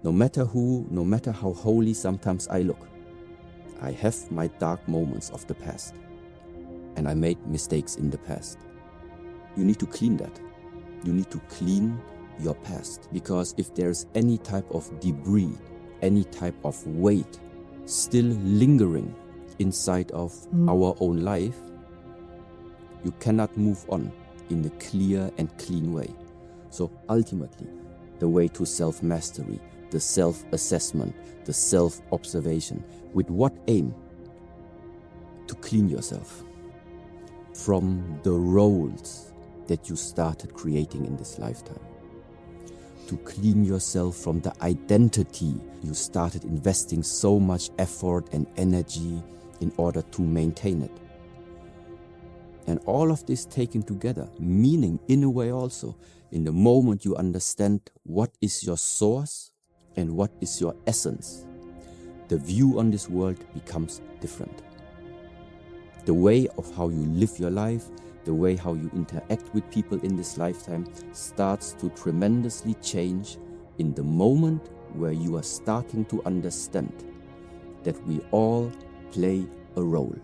No matter who, no matter how holy sometimes I look, I have my dark moments of the past. And I made mistakes in the past. You need to clean that. You need to clean your past. Because if there's any type of debris, any type of weight still lingering inside of our own life, you cannot move on in a clear and clean way. So ultimately, the way to self-mastery, the self-assessment, the self-observation, with what aim? To clean yourself from the roles that you started creating in this lifetime. To clean yourself from the identity you started investing so much effort and energy in order to maintain it. And all of this taken together, meaning in a way also, in the moment you understand what is your source and what is your essence, the view on this world becomes different. The way of how you live your life, the way how you interact with people in this lifetime starts to tremendously change in the moment where you are starting to understand that we all play a role.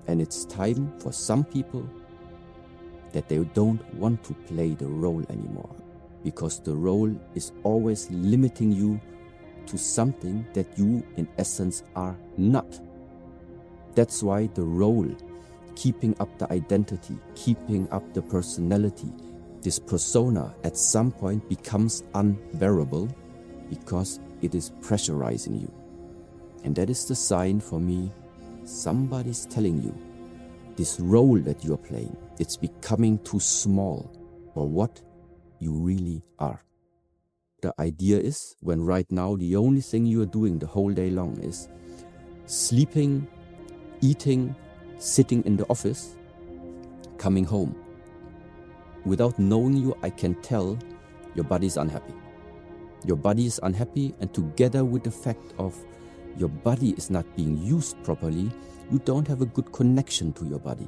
And it's time for some people that they don't want to play the role anymore, because the role is always limiting you to something that you in essence are not. That's why the role, keeping up the identity, keeping up the personality, this persona at some point becomes unbearable because it is pressurizing you. And that is the sign for me, somebody's telling you this role that you're playing, it's becoming too small for what you really are. The idea is, when right now the only thing you are doing the whole day long is sleeping, eating, sitting in the office, coming home. Without knowing you, I can tell your body is unhappy. Your body is unhappy, and together with the fact of your body is not being used properly, you don't have a good connection to your body.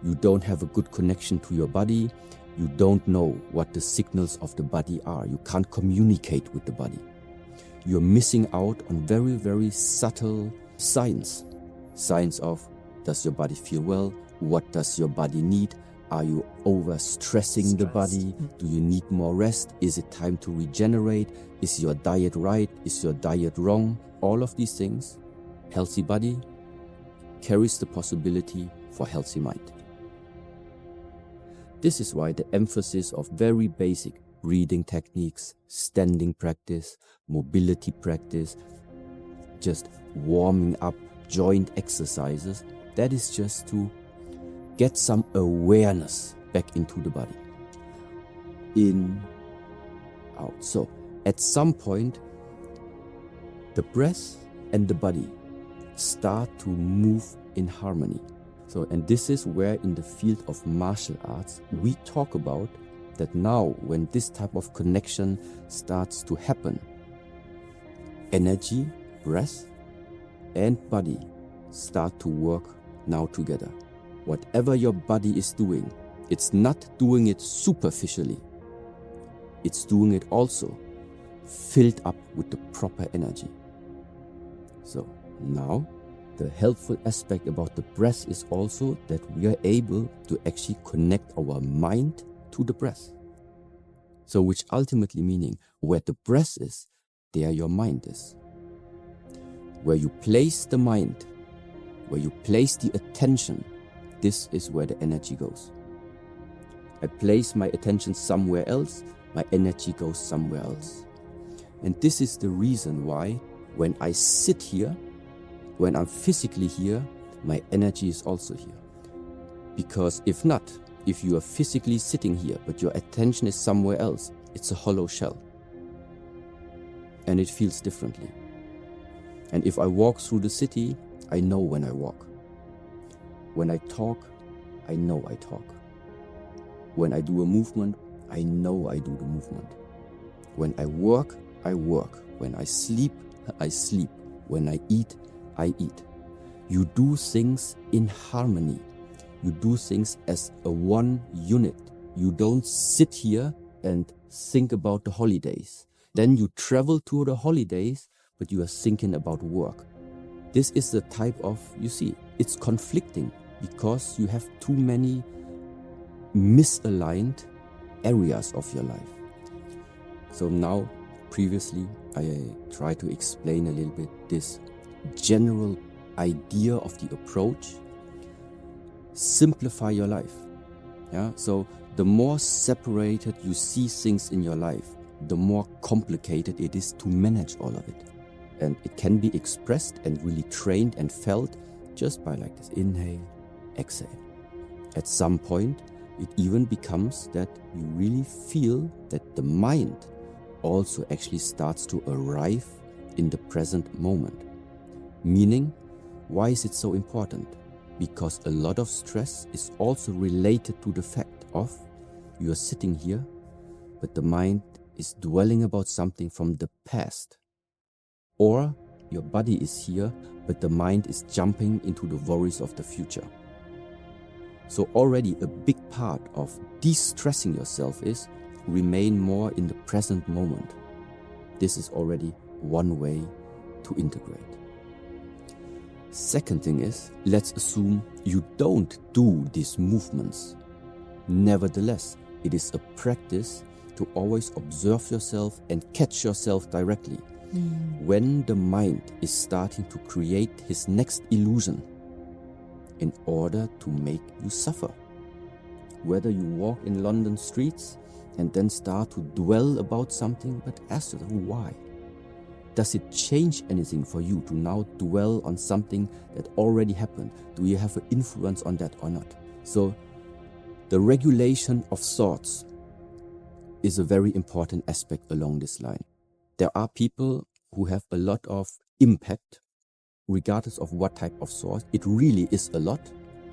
You don't have a good connection to your body. You don't know what the signals of the body are. You can't communicate with the body. You're missing out on very, very subtle signs. Signs of, does your body feel well? What does your body need? Are you overstressing the body? Do you need more rest? Is it time to regenerate? Is your diet right? Is your diet wrong? All of these things, healthy body carries the possibility for healthy mind. This is why the emphasis of very basic breathing techniques, standing practice, mobility practice, just warming up, joint exercises, that is just to get some awareness back into the body. In, out. So at some point, the breath and the body start to move in harmony. So, and this is where in the field of martial arts, we talk about that now when this type of connection starts to happen, energy, breath, and body start to work now together. Whatever your body is doing, it's not doing it superficially. It's doing it also filled up with the proper energy. So now, the helpful aspect about the breath is also that we are able to actually connect our mind to the breath. So which ultimately meaning, where the breath is, there your mind is. Where you place the mind, where you place the attention, this is where the energy goes. I place my attention somewhere else, my energy goes somewhere else. And this is the reason why when I sit here, when I'm physically here, my energy is also here. Because if not, if you are physically sitting here, but your attention is somewhere else, it's a hollow shell. And it feels differently. And if I walk through the city, I know when I walk. When I talk, I know I talk. When I do a movement, I know I do the movement. When I work, I work. When I sleep, I sleep. When I eat, I eat. You do things in harmony. You do things as a one unit. You don't sit here and think about the holidays. Then you travel to the holidays, but you are thinking about work. This is the type of, you see, it's conflicting because you have too many misaligned areas of your life. So now, previously, I tried to explain a little bit this general idea of the approach. Simplify your life. Yeah. So the more separated you see things in your life, the more complicated it is to manage all of it. And it can be expressed and really trained and felt just by like this inhale, exhale. At some point, it even becomes that you really feel that the mind also actually starts to arrive in the present moment. Meaning, why is it so important? Because a lot of stress is also related to the fact of you are sitting here, but the mind is dwelling about something from the past. Or your body is here, but the mind is jumping into the worries of the future. So already a big part of de-stressing yourself is remain more in the present moment. This is already one way to integrate. Second thing is, let's assume you don't do these movements. Nevertheless, it is a practice to always observe yourself and catch yourself directly. When the mind is starting to create his next illusion in order to make you suffer. Whether you walk in London streets and then start to dwell about something, but ask yourself why. Does it change anything for you to now dwell on something that already happened? Do you have an influence on that or not? So the regulation of thoughts is a very important aspect along this line. There are people who have a lot of impact, regardless of what type of source. It really is a lot,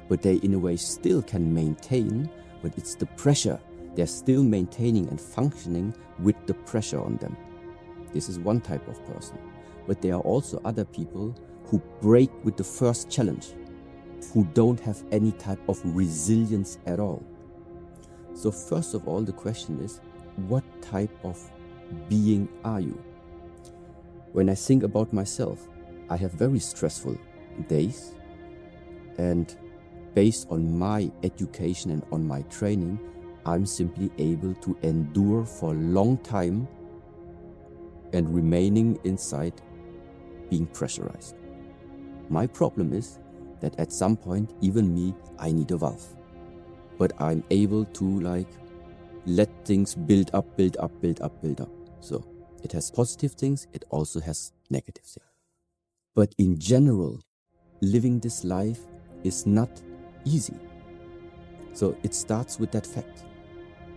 but they in a way still can maintain, but it's the pressure. They're still maintaining and functioning with the pressure on them. This is one type of person. But there are also other people who break with the first challenge, who don't have any type of resilience at all. So first of all, the question is, what type of being are you? When I think about myself, I have very stressful days, and based on my education and on my training, I'm simply able to endure for a long time and remaining inside being pressurized. My problem is that at some point, even me, I need a valve. But I'm able to let things build up. So it has positive things, it also has negative things. But in general, living this life is not easy. So it starts with that fact.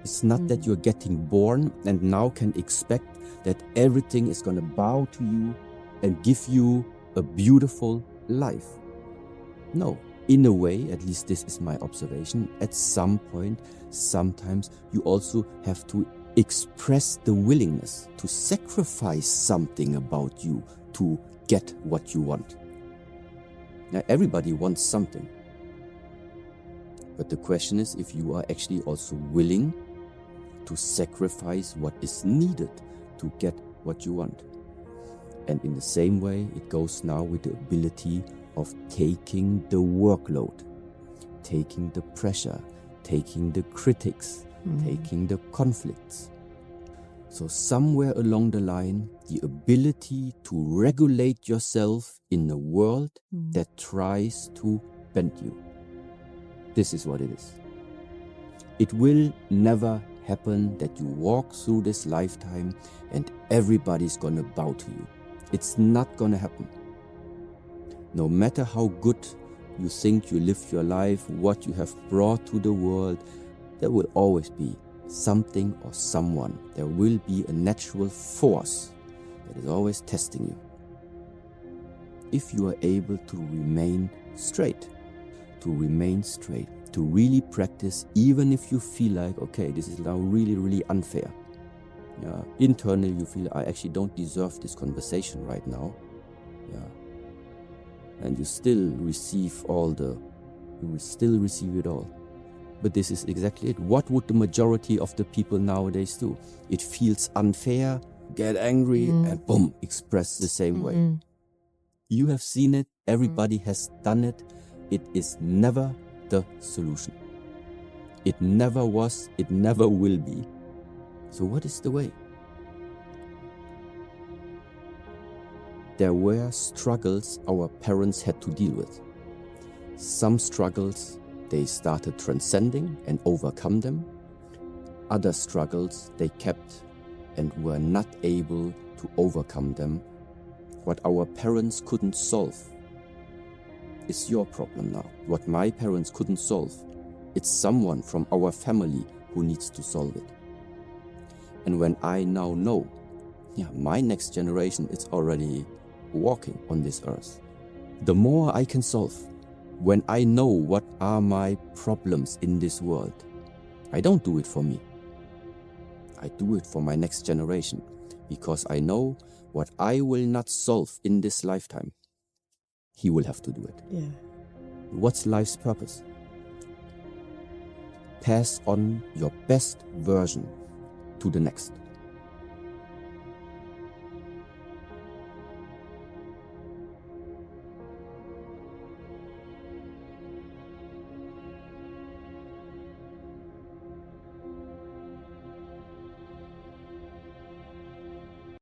It's not that you're getting born and now can expect that everything is going to bow to you and give you a beautiful life. No, in a way, at least this is my observation, at some point, sometimes you also have to express the willingness to sacrifice something about you to get what you want. Now, everybody wants something. But the question is if you are actually also willing to sacrifice what is needed to get what you want. And in the same way, it goes now with the ability of taking the workload, taking the pressure, taking the critics, taking the conflicts. So somewhere along the line, the ability to regulate yourself in a world that tries to bend you. This is what it is. It will never happen that you walk through this lifetime and everybody's gonna bow to you. It's not gonna happen. No matter how good you think you live your life, what you have brought to the world, there will always be something or someone. There will be a natural force that is always testing you. If you are able to remain straight, to really practice, even if you feel like, okay, this is now really, really unfair. Yeah, internally you feel, I actually don't deserve this conversation right now. Yeah, and you still receive it all. But this is exactly it. What would the majority of the people nowadays do? It feels unfair, get angry, and boom, express the same way. You have seen it, everybody has done it. It is never the solution. It never was, it never will be. So what is the way? There were struggles our parents had to deal with. Some struggles they started transcending and overcome them. Other struggles they kept and were not able to overcome them. What our parents couldn't solve is your problem now. What my parents couldn't solve, it's someone from our family who needs to solve it. And when I now know, my next generation is already walking on this earth, the more I can solve. When I know what are my problems in this world, I don't do it for me. I do it for my next generation, because I know what I will not solve in this lifetime, he will have to do it. Yeah. What's life's purpose? Pass on your best version to the next.